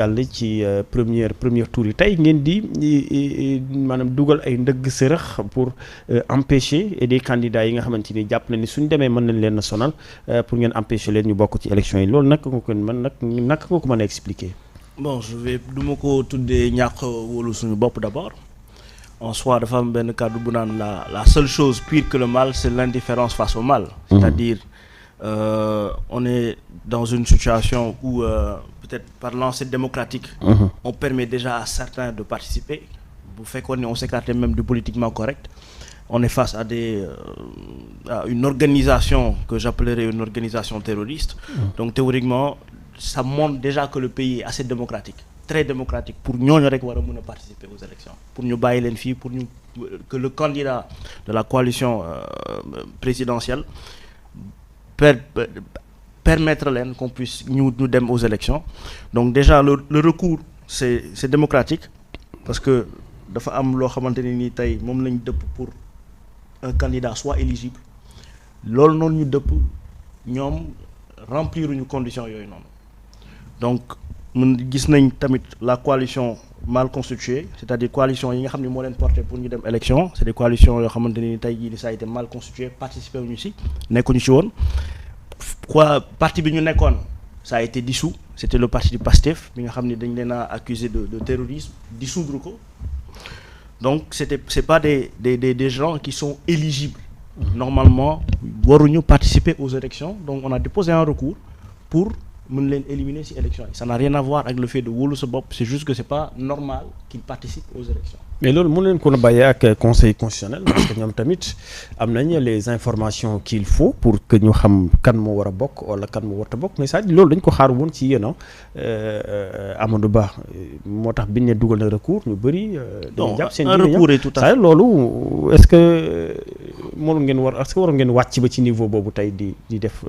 yàlla ci premier tour yi tey ngeen di maanaam dugal ay ndëgg sërëx pour empêcher des candidats yi nga xamante ni jàpp na ni suñ demee mën nañ leen a sonal pour ngeen empêcher leen ñu bokk ci élection yi loolu naka nga ko naka nga ko mën a expliquer. Bon du ma ko tuddee ñàkk wóolu suñu bopp d'abord en soi dafa am benn kàddu bu naan la seule chose pire que le mal c'est l'indifférence face au mal. C'est-à-dire on est dans une situation où peut-être par lancée démocratique on permet déjà à certains de participer bu fekkoon ne on s'écarte même du politiquement correct. On est face à à une organisation que j'appellerais une organisation terroriste. Donc théoriquement ça montre déjà que le pays est assez démocratique, très démocratique pour ñooñu rek war a mën a participer aux élections, pour ñu bàyyi leen fii, pour ñu que le candidat de la coalition présidentielle permettre leen qu'on puisse ñu dem aux élections. Donc déjà le recours c'est démocratique parce que dafa am loo xamante ne ni tey moom lañ dëpp pour un candidat soit éligible loolu noonu ñu dëpp ñoom remplir uñu conditions yooyu noonu. Donc mun gis nañ tamit la coalition mal constituée, c'est-à-dire coalition yi nga xam ne moo leen porté pour ñu dem élection, c'est des coalitions yoo xamante ni tey jii ça a été mal constitué, participer wuñu ci nekkuñu ci woon. Parti bi ñu nekkoon ça a été dissous, c'était le parti du PASTEF bi nga xam ne dañ leen a accusé de terrorisme, dissoudre ko. Donc c'est pas des gens qui sont éligibles. Normalement waruñu participer aux élections, donc on a déposé un recours pour mën leen éliminer ci élections yi. Ça n'a rien à voir avec le fait de wóolu sa bopp, c'est juste que c'est pas normal qu'ils participent aux élections. Mais loolu mën leen ko bàyyee ak conseil constitutionnel parce que ñoom tamit am nañ les informations qu'il faut pour que ñu xam kan moo war a bokk wala kan moo warta bokk mais ça loolu dañ ko xaar woon ci yéen Amadou Ba moo tax biñ ne dugal na recours ñu bëri. non jàpp seen un recours est tout à fait loolu est-ce que mënu ngeen est-ce que waroon ngeen wàcc ba ci niveau boobu tey di def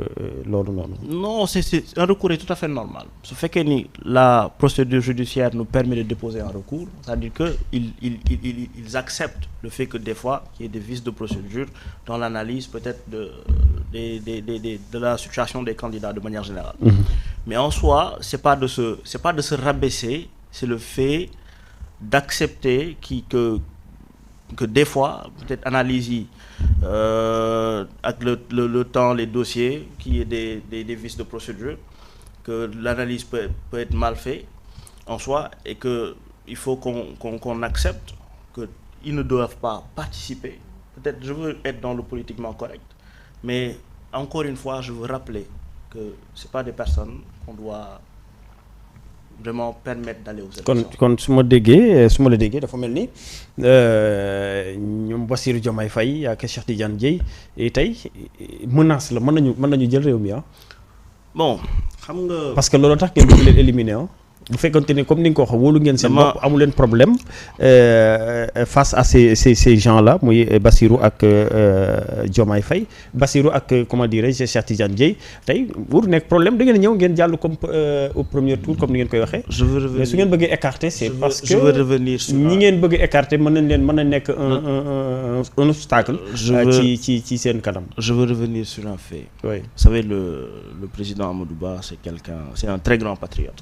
loolu noonu. Non c'est un recours est tout à fait normal su fekkee ni la procédure judiciaire nous permet de déposer un recours, c'est-à-dire que ils acceptent le fait que des fois il y ait des vices de procédure dans l'analyse peut-être de la situation des candidats de manière générale. Mais en soi c'est pas de se rabaisser, c'est le fait d'accepter que des fois peut-être analyse yi avec le temps, les dossiers, qu'il y ait des vices de procédure, que l'analyse peut être mal faite en soi et que il faut qu'on accepte qu'ils ne doivent pas participer. Peut-être je veux être dans le politiquement correct, mais encore une fois je veux rappeler que c'est pas des personnes qu'on doit vraiment permettre d'aller aux élections. kon su ma la déggee dafa mel ni ñoom Bassirou Diomaye Faye ak Cheikh Tidiane Dièye tey menace la mën nañu jël réew mi bon xam nga. parce que loolu tax ngeen bëgg leen éliminer bu fekkante ni comme ni nga ko waxee wóolu ngeen seen bopp amu leen problème face à ces gens là muy Bassirou ak Diomaye Faye Bassirou ak comment dirais-je Cheikh Tidiane Dièye tey pour nekk problème da ngeen ñëw ngeen jàll comme au premier tour comme ni ngeen koy waxee. mais su ngeen bëggee écarter c'est parce que ñi ngeen bëgg écarter mën na nekk un obstacle. ci seen kanam. Je veux revenir sur un fait. Oui. Vous savez le président Amadou Ba c'est un très grand patriote.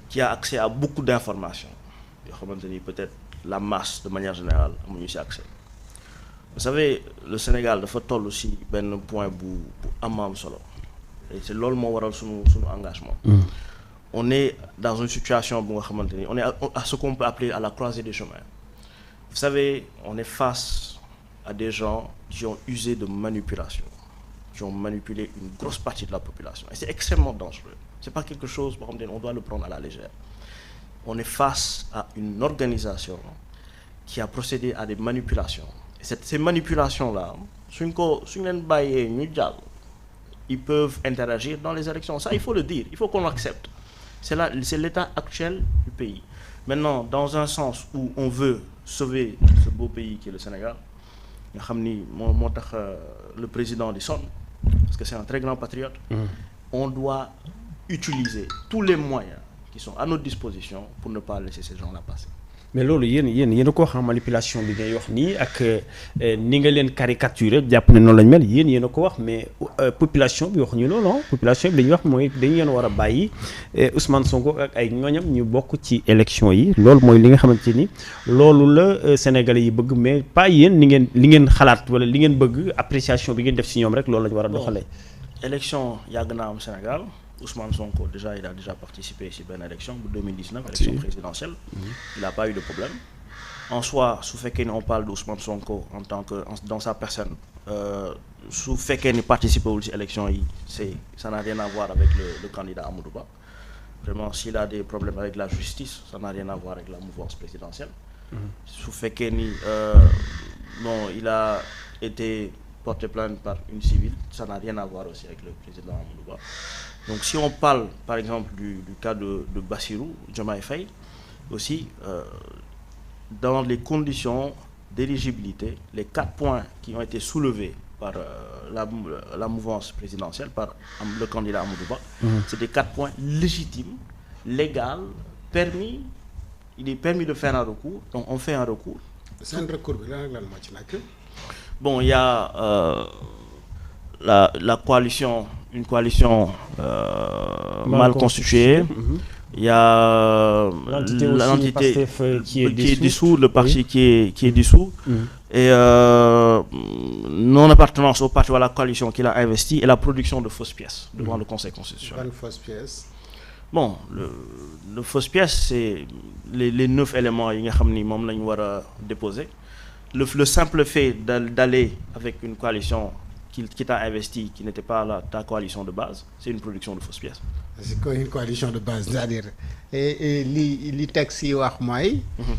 Qui a accès à beaucoup d'informations yoo xamante ni peut-être la masse de manière générale amuñu ci accès. Vous savez le Sénégal dafa toll ci benn point bu am solo et c'est loolu moo waral sunu engagement. On est dans une situation bu nga xamante ni on est à ce qu'on peut appeler à la croisée des chemins. Vous savez on est face à des gens qui ont usé de manipulation, qui ont manipulé une grosse partie de la population et c'est extrêmement dangereux. C'est pas quelque chose boo xam ne on doit le prendre à la légère. On est face à une organisation qui a procédé à des manipulations et ces manipulations là suñ leen bàyyee ñu jàll ils peuvent interagir dans les élections, ça il faut le dire, il faut qu'on l'accepte. C'est l'état actuel du pays. Maintenant dans un sens où on veut sauver ce beau pays qui est le Sénégal nga xam ni moo tax le président di sonn parce que c'est un très grand patriote. On doit utiliser tous les moyens qui sont à notre disposition pour ne pas laisser ces gens-là passer. mais loolu yéen a ko xam manipulation bi ngay wax nii ak ni nga leen caricaturé jàpp ne noonu lañ mel yéen a ko wax mais population bi waxuñu loolu non population bi li ñuy wax mooy dañu leen war a bàyyi Ousmane Sonko ak ay ñooñam ñu bokk ci élection yi loolu mooy li nga xamante ni loolu la Sénégalais yi bëgg mais pas yéen li ngeen xalaat wala li ngeen bëgg appréciation bi ngeen def ci ñoom rek loolu la ñu war a doxalee. Élection yàgg naa am Sénégal. Ousmane Sonko il a déjà participé à une élection de 2019, élection présidentielle. Il n'a pas eu de problème. En soi, su fekkee on parle d'Ousmane Sonko en tant que dans sa personne, su fekkee ni participer à l'élection, ça n'a rien à voir avec le candidat Amadou Ba. Vraiment, s'il a des problèmes avec la justice, ça n'a rien à voir avec la mouvance présidentielle. Su fekkee ni bon, il a été porté plainte par une civile, ça n'a rien à voir aussi avec le président Amadou Ba. Donc si on parle par exemple du cas de Bassirou Diomaye Faye aussi dans les conditions d'éligibilité, les 4 points qui ont été soulevés par la mouvance présidentielle, par le candidat Amadou Ba, c'est des 4 points légitimes, légaux, permis. Il est permis de faire un recours, donc on fait un recours. C'est un recours. Bon, il y a la coalition, une coalition mal constituée. Il y a l'entité qui est dissoute, le parti qui est dissous, et non-appartenance au parti ou à la coalition qu'il a investi, et la production de fausses pièces devant le Conseil constitutionnel. Une fausse pièce. Bon, le fausse pièce, c'est les 9 éléments que nous devons déposer. Le simple fait d'aller avec une coalition qui t'a investi, qui n'était pas ta coalition de base, c'est une production de fausses pièces. C'est quoi une coalition de base? C'est-à-dire, les textes,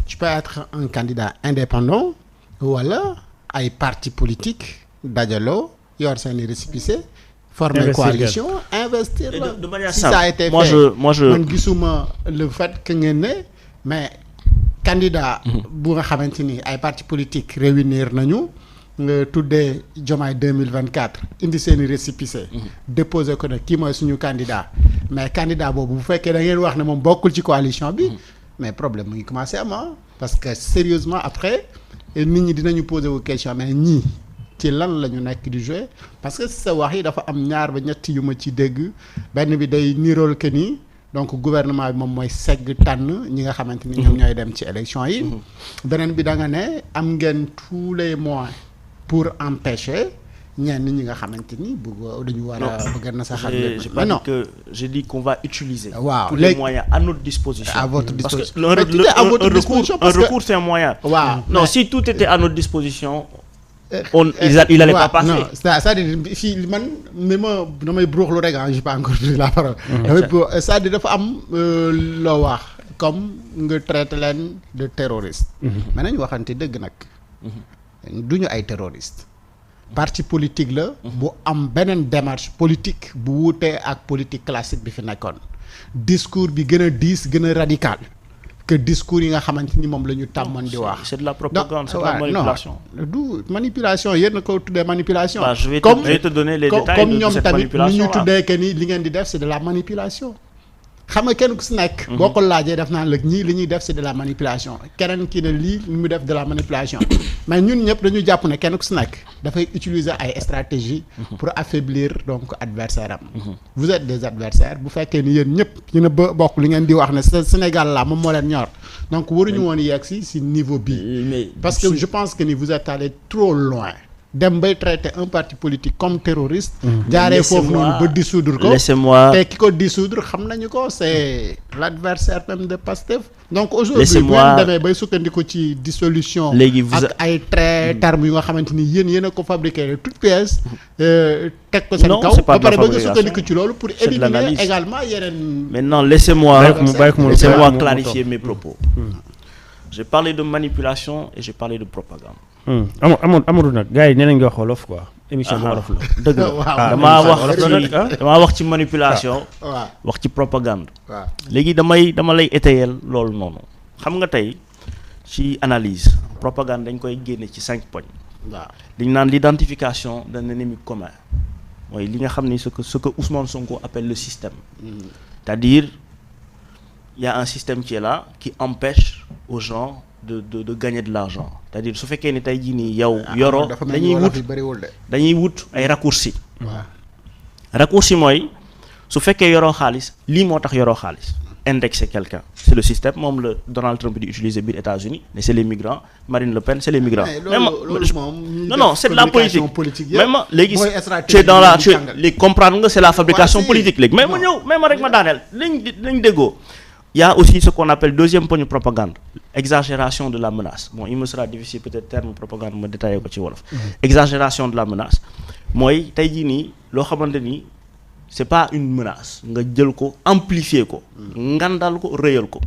tu peux être un candidat indépendant ou alors un parti politique, d'Adjalo, il y a un récépissé, former une coalition, investir. De manière si simple, ça a été moi fait, le fait que mais candidat bu nga xamanteni ay parti politique réunir nañu nga tuddé Diomaye 2024 indi seen récépissé déposer ko ne kii mooy suñu candidat mais candidat boobu bu fekkee da ngeen wax ne moom bokkul ci coalition bi mais problème mu ngi commencé am parce que sérieusement après nit ñi dinañu poser wu question mais ñii ci lan la ñu nekk di jouer parce que sa wax yi dafa am ñaar ba ñett yu ma ci dégg benn bi day nirool que ni donc gouvernement bi moom mooy segg tànn ñi nga xamante ni ñoom ñooy dem ci élection yi beneen bi da nga ne am ngeen tous les moyens pour empêcher ñenn ñi nga xamante ni dañu war a bëgg na sa xam mais non j'ai dit qu'on va utiliser tous les moyens à notre disposition. À votre disposition. Un recours c'est un moyen. Non, si tout était à notre disposition, il allait pas passer. Non, c'est-à-dire fii man ni ma damay bruuxlu rek j'ai pas encore pris la parole. C'est-à-dire dafa am loo wax comme nga traité leen de terroriste. mais nañu waxante dëgg nag. duñu ay terroriste. parti politique la. bu am beneen démarche politique bu wuutee ak politique classique bi fi nekkoon. discours bi gën a diis gën a radical. que discours yi nga xamante ni moom la ñu tàmmoon di wax. C'est de la propagande, c'est de la manipulation. Non, du manipulation yéen a ko tuddee manipulation. Je vais te donner les détails de cette manipulation. Comme ñoom tamit ñu tuddee que ni li ngeen di def c'est de la manipulation. xam nga kenn ku si nekk. boo ko laajee def naa la ñii li ñuy def c'est de la manipulation keneen kii ne lii li mu def de la manipulation mais ñun ñëpp dañu jàpp ne kenn ku si nekk dafay utiliser ay stratégies. pour affaiblir donc adversaire am. vous êtes des adversaires bu fekkee ni yéen ñëpp ñu ne ba bokk li ngeen di wax ne Sénégal la moom moo leen ñor donc waruñu woon yegg si niveau bii. parce que je pense que ni vous êtes allé trop loin. dem bay traiter un parti politique comme terroriste. jaaree foofu noonu ba dissoudre ko. laissez-moi te ki ko dissoudre xam nañu ko c'est l'adversaire même de Pastef. donc aujourd'hui bu ngeen demee bay sukkandiku ci dissolution. ak ay traits termes yu nga xamante ni yéen a ko fabriqué de toutes pièces. teg ko seen kaw ba pare ba nga sukkandiku ci loolu pour éliminer également yeneen. maintenant laissez-moi clarifier mes propos. J'ai parlé de manipulation et j'ai parlé de propagande. Amadou nag gars yi nee nañ nga wax wolof quoi. émission bi wolof la. dëgg la damaa wax ci manipulation. wax ci propagande. léegi dama lay étayer loolu noonu. xam nga tey ci analyse propagande dañ koy génne ci 5 points. waaw li ñu naan l'identification d'un ennemi commun mooy li nga xam ni ce que Ousmane Sonko appelle le système. c'est-à-dire il y a un système qui est là qui empêche aux gens de gagner de l'argent c'est-à-dire su fekkee ni tey jii nii yow yoroo dañuy wut ay raccourcis raccourci mooy su fekkee yoroo xaalis lii moo tax yoroo xaalis indexer quelqu'un c'est le système moom la Donald Trump di utiliser biir États-Unis mais c'est les migrants Marine Le Pen c'est les migrants non c'est de la politique même léegi tu es dans la léegi comprendre nga c'est la fabrication politique léegi mais ma ñëw mais ma rek ma daaneel lañ déggoo il y a aussi ce qu'on appelle deuxième poñu propagande exagération de la menace bon il me sera difficile peut-être terme propagande ma détaillé ko ci wolof exagération de la menace mooy tey jii nii loo xamante ni c'est pas une menace nga jël ko amplifier ko ngandal ko rëyal ko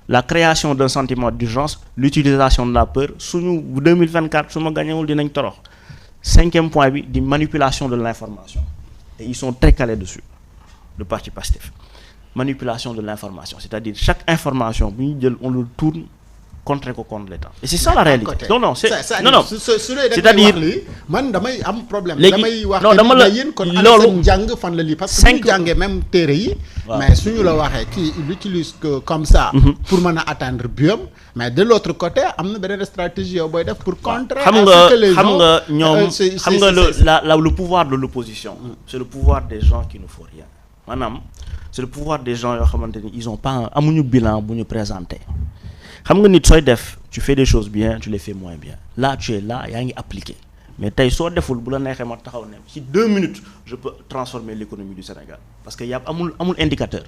la création d'un sentiment d'urgence l'utilisation de la peur suñu 2024 su ma gañewul dinañ torox 5e point bi di manipulation de l'information et ils sont très calés dessus le parti Pastef manipulation de l'information c'est-à-dire chaque information bu ñu jël on le tourne contre l'État et c'est ça la réalité non c'est-à-dire man damay am problème léegi damay wax non dama la yéen kon loolu seen jàng fan la lii parce que bu ñu jàngee même téere yi mais suñu la waxee kii il utilise que comme ça pour mën a atteindre biom mais de l'autre côté am na beneen stratégie yow booy def pour contrer xam nga ñoom xam nga le pouvoir de l'opposition c'est le pouvoir des gens qui ne font rien maanaam c'est le pouvoir des gens yoo xamante ni ils ont pas amuñu bilan bu ñu présenter xam nga nit sooy def tu fais des choses bien tu les fais moins bien là tu es là yaa ngi appliquer mais tey soo deful bu la neexee ma taxaw ne ci 2 minutes je peux transformer l'économie du Sénégal parce que y a amul indicateur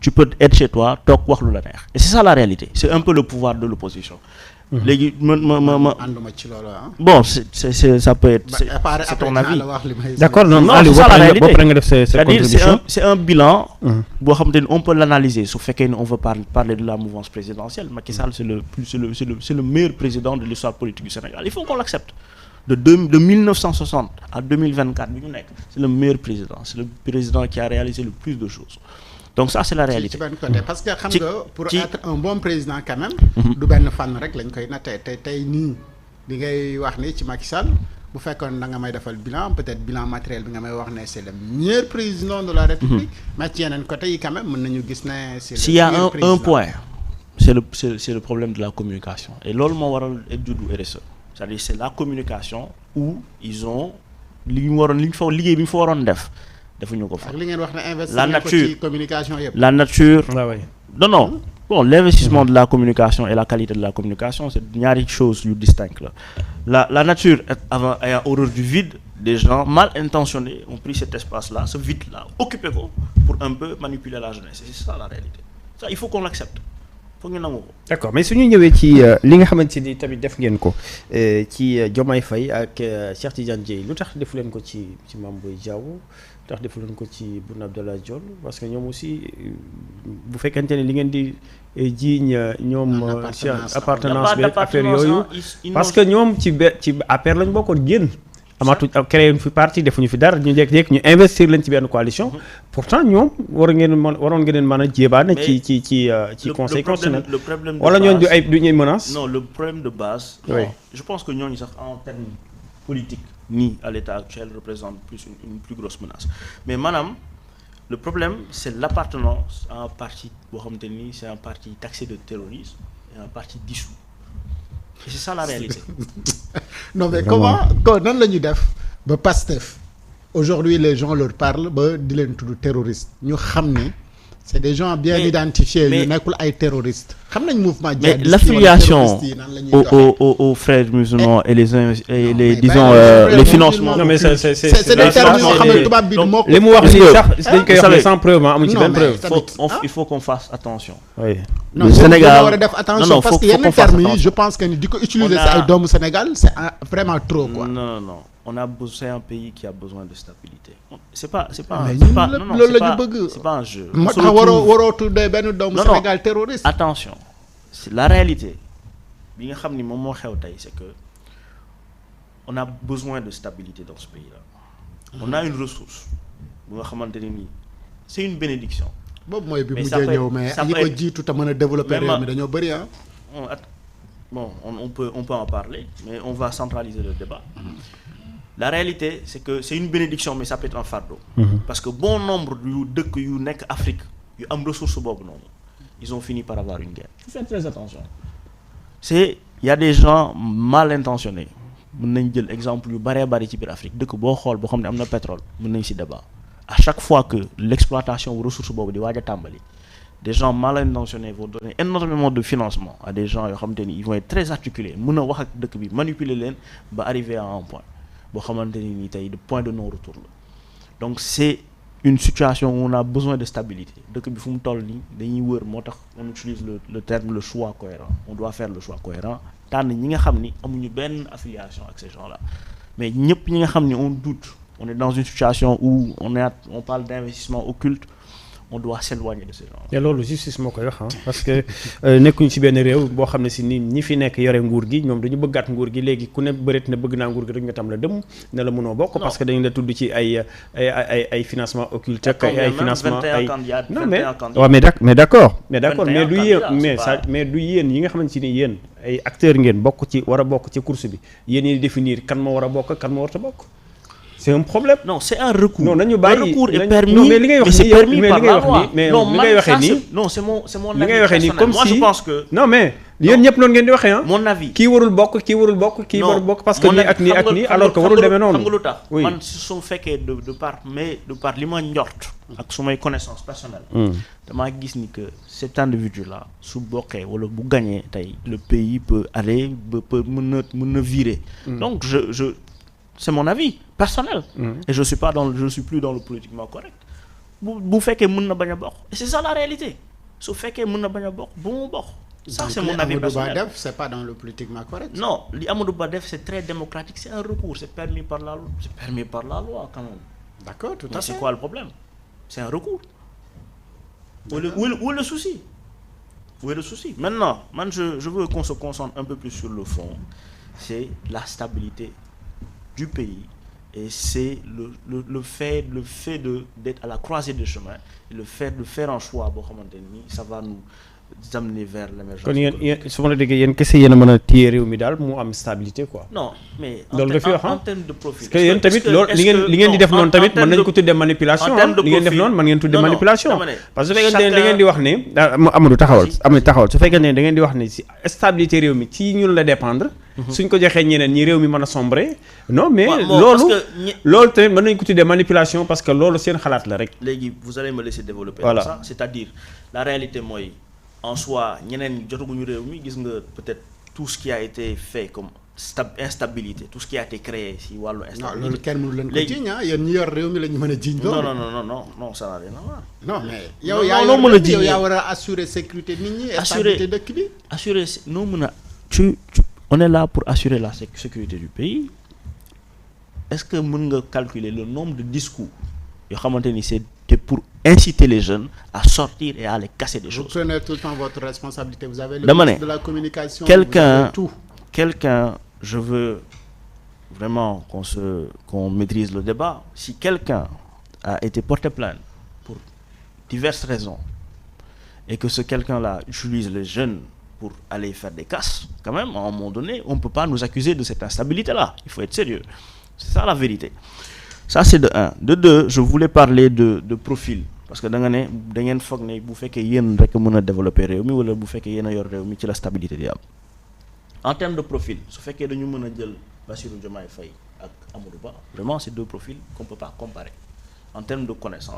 tu peux être chez toi toog wax lu la neex et c'est ça la réalité c'est un peu le pouvoir de l'opposition léegi ma ànduma ci loolu bon c'est ça peut être c'est ton avis d'accord non c'est ça la réalité nga def sa contribution c'est un bilan boo xamante ni on peut l'analyser su fekkee ni on veut parler de la mouvance présidentielle Macky Sall c'est le meilleur président de l'histoire politique du Sénégal il faut qu'on l'accepte de 1960 à 2024 bi ñu nekk c'est le meilleur président c'est le président qui a réalisé le plus de choses donc ça c'est la réalité ci benn côté parce que xam nga pour être un bon président quand même du benn fànn rek lañ koy nattee tey nii li ngay wax ni ci Macky Sall bu fekkoon da nga may defal bilan peut-être bilan matériel bi nga may wax ne c'est le meilleur président de la République mais ci yeneen côté yi quand même mën nañu gis ne c'est s'il y a un point c'est le problème de la communication et loolu moo waral juddu RSE c'est-à-dire c'est la communication où ils ont liggéey bi ñu fa waroon def defuñu ko fa. ak li ngeen wax ne investir ko ci communication yëpp. la nature non bon l'investissement de la communication et la qualité de la communication c'est ñaari choses yu distinctes la nature ayant horreur du vide des gens mal intentionnés ont pris cet espace-là ce vide-là occupé ko pour un peu manipuler la jeunesse c'est ça la réalité ça il faut qu'on l'accepte foog ñu nangu ko. d'accord mais suñu ñëwee ci li nga xamante ni tamit def ngeen ko ci Diomaye Faye ak Cheikh Tidiane Dièye lu tax defu leen ko ci Mame Boye Diao tax defu leen ko ci Boun Abdallah Dionne parce que ñoom aussi bu fekkente ne li ngeen di jiiñ ñoom appartenance bi affaire yooyu parce que ñoom ci APR lañ bokkoon génn amaatu créé fi parti defuñu fi dara ñu jékki-jékki ñu investir leen ci benn coalition pourtant ñoom waroon ngeen mën a jébaane ci conseil constitutionnel wala ñooñu du ñuy menace. non le problème de base oui. Je pense que ñooñu sax en termes politiques ni à l'état actuel représente plus une plus grosse menace mais maanaam le problème c'est l'appartenance à un parti boo xamante ni c'est un parti taxé de terrorisme et un parti dissous et c'est ça la réalité. non mais comment nan la ñuy def ba Pastef aujourd'hui les gens leur parlent ba di leen tudd terroriste ñu xam ni c'est des gens bien identifiés yu nekkul ay terroristes xam nañ mouvement djihadiste mais l'affiliation aux frères musulmans et les disons les financements. non mais c'est des termes yoo xam ne tubaab bi moo li mu wax nii sax dañ koy wax sans preuve amuñu ci benn preuve. il faut qu'on fasse attention. oui le Sénégal war a def attention parce que yenn termes yi je pense que ni di ko utiliser ci ay doomu Sénégal c'est vraiment trop quoi. non on a besoin, c'est un pays qui a besoin de stabilité. C'est pas un jeu. moo tax waroo tuddee benn doomu Sénégal terroriste. Attention, c'est la réalité. Bi nga xam ni moom moo xew tey c'est que on a besoin de stabilité dans ce pays-là. On a une ressource bu nga xamante ni nii c'est une bénédiction. boobu mooy bi mujjee ñëw mais ñi ko jiitu te mën a développer réew mi dañoo bëri ah. Bon, on peut en parler, mais on va centraliser le débat. La réalité, c'est que c'est une bénédiction, mais ça peut être un fardeau. Parce que bon nombre yu dëkk yu nekk Afrique yu am ressource boobu noonu ils ont fini par avoir une guerre. Il faut faire très attention. c'est il y a des gens mal intentionnés mën nañ jël exemple yu bari ci biir Afrique dëkk boo xool boo xam ne am na pétrole mën nañ ci débat à chaque fois que l'exploitation wu ressource boobu di waaj a tàmbali des gens mal intentionnés vont donner énormément de financement à des gens yoo xamante ni ils vont être très articulés mën a wax ak dëkk bi manipuler leen ba arriver à un point boo xamante ni tey de point de non-retour la donc c'est une situation où on a besoin de stabilité dëkk bi fu mu toll nii dañuy wër moo tax on utilise le terme le choix cohérent on doit faire le choix cohérent tànn ñi nga xam ni amuñu benn affiliation ak ces gens-là mais ñëpp ñi nga xam ni on doute on est dans une situation où on parle d'investissement occulte on doit s'éloigner de ces gens. te loolu justice moo koy wax parce que nekkuñu ci benn réew boo xam ne si ni ñi fi nekk yore nguur gi ñoom dañu bëggaat nguur gi léegi ku ne bëreet na bëgg naa nguur gi rek nga tam la dem ne la mënoo bokk. parce que dañu la tudd ci ay financement occulte ak ay financement ay non mais waaw mais d'accord mais du yéen yi nga xamante ni yéen ay acteurs ngeen bokk ci war a bokk ci course bi yéen ñi définir kan moo war a bokk kan moo warut a bokk. C'est un problème. Non, c'est un recours. Non, nañu bàyyi un recours est permis. Non, mais li ngay wax ni par la loi. mais li ngay waxee nii non, c'est mon li ngay waxee nii comme moi, si je pense que non mais yéen ñëpp noonu ngeen di waxee mon avis. kii warul bokk kii warul bokk parce que nii ak nii ak nii alors que warul demee noonu. xam nga lu tax oui man su ma fekkee de par li ma njort ak su may connaissance personnelle. damaa gis ni que cet individu là su bokkee wala bu gagné tey le pays peut aller peut mën na virer. Donc c'est mon avis personnel. Et je suis plus dans le politiquement correct. bu fekkee mën na bañ a bokk et c'est ça la réalité su fekkee mën na bañ a bokk bu mu bokk. ça donc, c'est mon avis personnel. Amadou Ba def c'est pas dans le politiquement correct. Non, li Amadou Ba def c'est très démocratique, c'est un recours, c'est permis par la loi quand même. D'accord, tout à fait. C'est quoi le problème? C'est un recours. Où est le souci? Où est le souci? Maintenant, je veux qu'on se concentre un peu plus sur le fond. C'est la stabilité du pays et c'est le fait d'être à la croisée des chemins et le fait de faire un choix boo xamante ni ça va nous amener vers l'émergence. Kon yéen su ma la déggee yéen kese yéen a mën a téye réew mi daal mu am stabilité quoi. Non, mais en termes de profil. parce que yéen tamit loolu li ngeen di def noonu tamit mën nañu ko tuddee manipulation li ngeen def noonu mën ngeen tuddee manipulation parce que su fekkee ne da ngeen di wax ne Amadou taxawal su fekkee ne da ngeen di wax ne si stabilité réew mi ci ñun la dépendre suñ ko joxee ñeneen ñi réew mi mën a sombrer non mais loolu tamit mën nañu ko tuddee manipulation parce que loolu seen xalaat la rek. Léegi vous allez me laisser développer voilà ça, c'est-à-dire la réalité mooy en soi ñeneen jotaguñu réew mi gis nga peut-être tout ce qui a été fait comme instabilité tout ce qui a été créé si wàllu instabilité. Non loolu kenn mënu leen ko jiiñ yéen ñi yor réew mi la ñu mën a jiiñ loolu. non ça n'a rien à voir. Non mais yow yaa war a assurer sécurité nit ñi. stabilité dëkk bi. assurer noo mën a on est là pour assurer la sécurité du pays. Est-ce que mën nga calculer le nombre de discours yoo xamante ni c'était pour inciter les jeunes à sortir et à aller casser des choses. Vous prenez tout le temps votre responsabilité. Vous avez le ministre de la communication. Quelqu'un, je veux vraiment qu'on maîtrise le débat. Si quelqu'un a été porté plainte pour diverses raisons et que ce quelqu'un-là utilise les jeunes pour aller faire des casses, quand même, à un moment donné, on ne peut pas nous accuser de cette instabilité-là. Il faut être sérieux. C'est ça la vérité. Ça c'est de un. De deux, je voulais parler de profil parce que da ngeen foog ne bu fekkee yéen rek mën a développer réew mi wala bu fekkee yéen a yor réew mi ci la stabilité di am. En termes de profil su fekkee dañu mën a jël Bassirou Diomaye Faye ak Amadou Ba vraiment c'est deux profils qu'on peut pas comparer en termes de connaissance